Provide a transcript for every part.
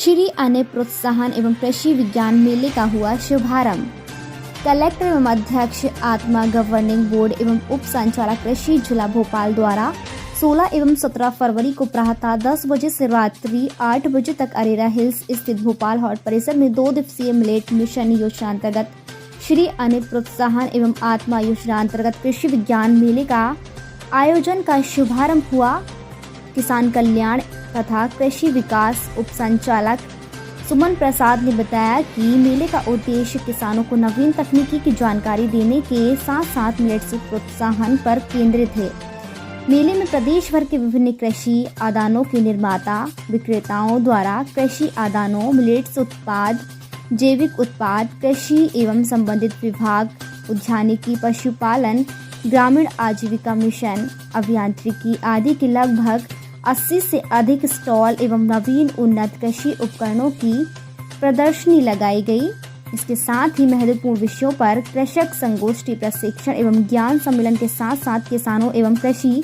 श्री अन्न प्रोत्साहन एवं कृषि विज्ञान मेले का हुआ शुभारंभ। कलेक्टर एवं अध्यक्ष आत्मा गवर्निंग बोर्ड एवं उप संचालक कृषि जिला भोपाल द्वारा 16 एवं 17 फरवरी को प्रातः 10 बजे से रात्रि 8 बजे तक अरेरा हिल्स स्थित भोपाल हॉट परिसर में 2 दिवसीय मिलेट मिशन योजना अंतर्गत श्री अन्न प्रोत्साहन एवं आत्मा योजना अंतर्गत कृषि विज्ञान मेले का आयोजन का शुभारंभ हुआ। किसान कल्याण तथा कृषि विकास उप संचालक सुमन प्रसाद ने बताया कि मेले का उद्देश्य किसानों को नवीन तकनीकी की जानकारी देने के साथ साथ मिलेट्स प्रोत्साहन पर केंद्रित है। मेले में प्रदेश भर के विभिन्न कृषि आदानों के निर्माता विक्रेताओं द्वारा कृषि आदानों, मिलेट्स उत्पाद, जैविक उत्पाद, कृषि एवं संबंधित विभाग, उद्यानिकी, पशुपालन, ग्रामीण आजीविका मिशन, अभियांत्रिकी आदि के लगभग 80 से अधिक स्टॉल एवं नवीन उन्नत कृषि उपकरणों की प्रदर्शनी लगाई गई। इसके साथ ही महत्वपूर्ण विषयों पर कृषक संगोष्ठी, प्रशिक्षण एवं ज्ञान सम्मेलन के साथ साथ किसानों एवं कृषि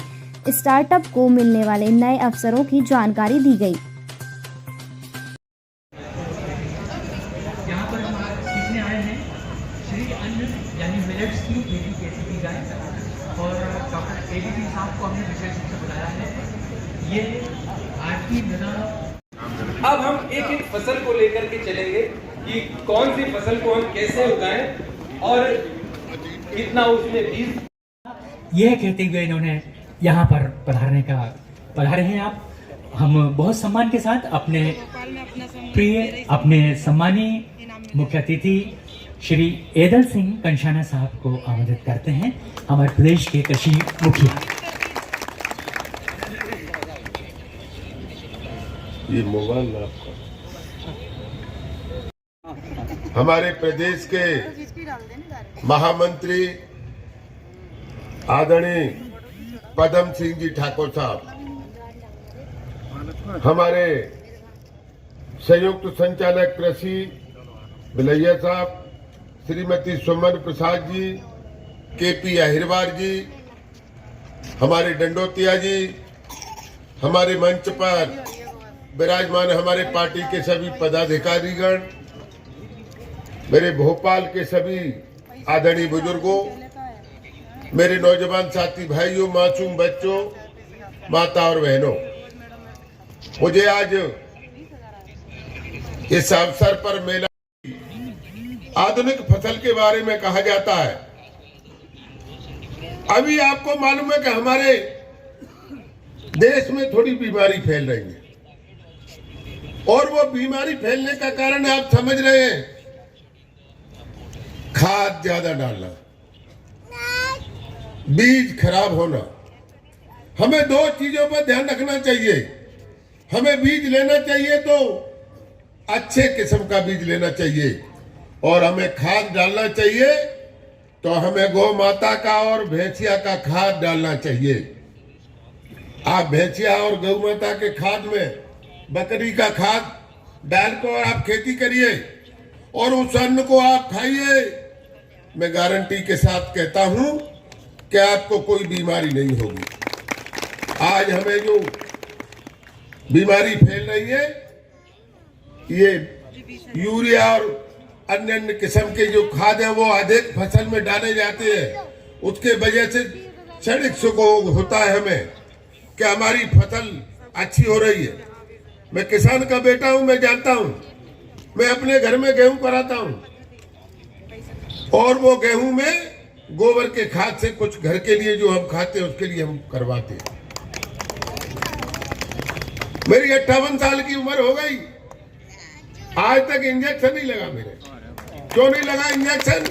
स्टार्टअप को मिलने वाले नए अवसरों की जानकारी दी गई। यहाँ पर हम आज सीखने आए हैं श्री अन्न यानी मिलेट्स की खेती कैसे की जाए और डॉक्टर एडीटी साहब को हमने विशेष रूप से बुलाया है। ये आज की मृदा। अब हम एक एक फसल को लेकर के चलेंगे कि कौन सी फसल को हम कैसे उगाएं और कितना उसमें बीज। यह कहते हुए इन्होंने यहाँ पर पधारे हैं आप। हम बहुत सम्मान के साथ अपने प्रिय अपने सम्मानीय मुख्य अतिथि श्री एदल सिंह कंशाना साहब को आमंत्रित करते हैं, हमारे प्रदेश के कृषि मुखिया। ये मोबाइल आपका हमारे प्रदेश के महामंत्री आदरणीय पदम सिंह जी ठाकुर साहब, हमारे संयुक्त संचालक कृषि बिलैया साहब, श्रीमती सुमन प्रसाद जी, केपी अहिरवार जी, हमारे डंडोतिया जी, हमारे मंच पर विराजमान हमारे पार्टी के सभी पदाधिकारीगण, मेरे भोपाल के सभी आदरणीय बुजुर्गों, मेरे नौजवान साथी भाइयों, मासूम बच्चों, माता और बहनों, मुझे आज इस अवसर पर मेला आधुनिक फसल के बारे में कहा जाता है। अभी आपको मालूम है कि हमारे देश में थोड़ी बीमारी फैल रही है और वो बीमारी फैलने का कारण आप समझ रहे हैं, खाद ज्यादा डालना, बीज खराब होना। हमें 2 चीजों पर ध्यान रखना चाहिए। हमें बीज लेना चाहिए तो अच्छे किस्म का बीज लेना चाहिए और हमें खाद डालना चाहिए तो हमें गौ माता का और भैंसिया का खाद डालना चाहिए। आप भैंसिया और गौ माता के खाद में बकरी का खाद डालकर आप खेती करिए और उस अन्न को आप खाइए। मैं गारंटी के साथ कहता हूं कि आपको कोई बीमारी नहीं होगी। आज हमें जो बीमारी फैल रही है, ये यूरिया और अन्य अन्य किस्म के जो खाद है वो अधिक फसल में डाले जाते हैं, उसके वजह से क्षणिक सुख होता है हमें कि हमारी फसल अच्छी हो रही है। मैं किसान का बेटा हूं, मैं जानता हूं। मैं अपने घर में गेहूं कराता हूं और वो गेहूं में गोबर के खाद से कुछ घर के लिए जो हम खाते हैं उसके लिए हम करवाते हैं। मेरी 58 साल की उम्र हो गई, आज तक इंजेक्शन नहीं लगा मेरे। क्यों नहीं लगा इंजेक्शन?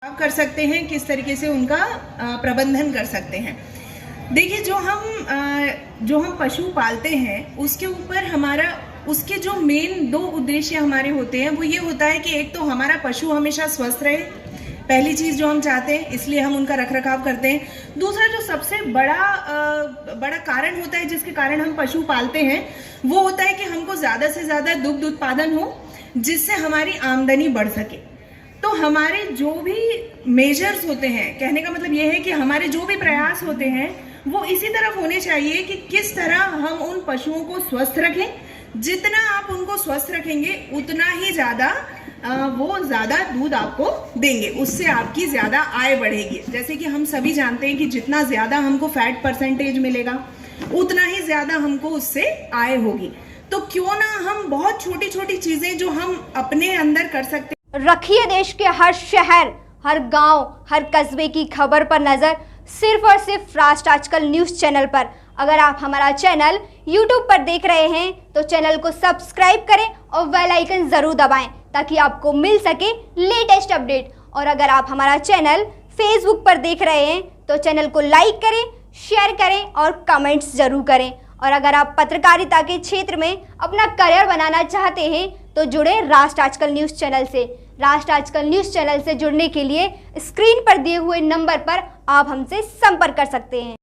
आप कर सकते हैं, किस तरीके से उनका प्रबंधन कर सकते हैं। देखिए, जो हम पशु पालते हैं उसके ऊपर उसके जो मेन 2 उद्देश्य हमारे होते हैं वो ये होता है कि एक तो हमारा पशु हमेशा स्वस्थ रहे, पहली चीज जो हम चाहते हैं, इसलिए हम उनका रखरखाव करते हैं। दूसरा जो सबसे बड़ा कारण होता है जिसके कारण हम पशु पालते हैं वो होता है कि हमको ज्यादा से ज्यादा दुग्ध उत्पादन हो, जिससे हमारी आमदनी बढ़ सके। तो हमारे जो भी मेजर्स होते हैं, कहने का मतलब ये है कि हमारे जो भी प्रयास होते हैं वो इसी तरफ होने चाहिए कि किस तरह हम उन पशुओं को स्वस्थ रखें जितना आप उनको स्वस्थ रखेंगे उतना ही ज़्यादा वो ज़्यादा दूध आपको देंगे, उससे आपकी ज़्यादा आय बढ़ेगी। जैसे कि हम सभी जानते हैं कि जितना ज़्यादा हमको फैट परसेंटेज मिलेगा उतना ही ज़्यादा हमको उससे आय होगी। तो क्यों ना हम बहुत छोटी छोटी चीज़ें जो हम अपने अंदर कर सकते हैं। रखिए देश के हर शहर, हर गांव, हर कस्बे की खबर पर नजर, सिर्फ और सिर्फ राष्ट्र आजकल न्यूज़ चैनल पर। अगर आप हमारा चैनल YouTube पर देख रहे हैं तो चैनल को सब्सक्राइब करें और बेल आइकन ज़रूर दबाएं ताकि आपको मिल सके लेटेस्ट अपडेट। और अगर आप हमारा चैनल Facebook पर देख रहे हैं तो चैनल को लाइक करें, शेयर करें और कमेंट्स ज़रूर करें। और अगर आप पत्रकारिता के क्षेत्र में अपना करियर बनाना चाहते हैं तो जुड़े राष्ट्र आजकल न्यूज़ चैनल से। राष्ट्र आजकल न्यूज़ चैनल से जुड़ने के लिए स्क्रीन पर दिए हुए नंबर पर आप हमसे संपर्क कर सकते हैं।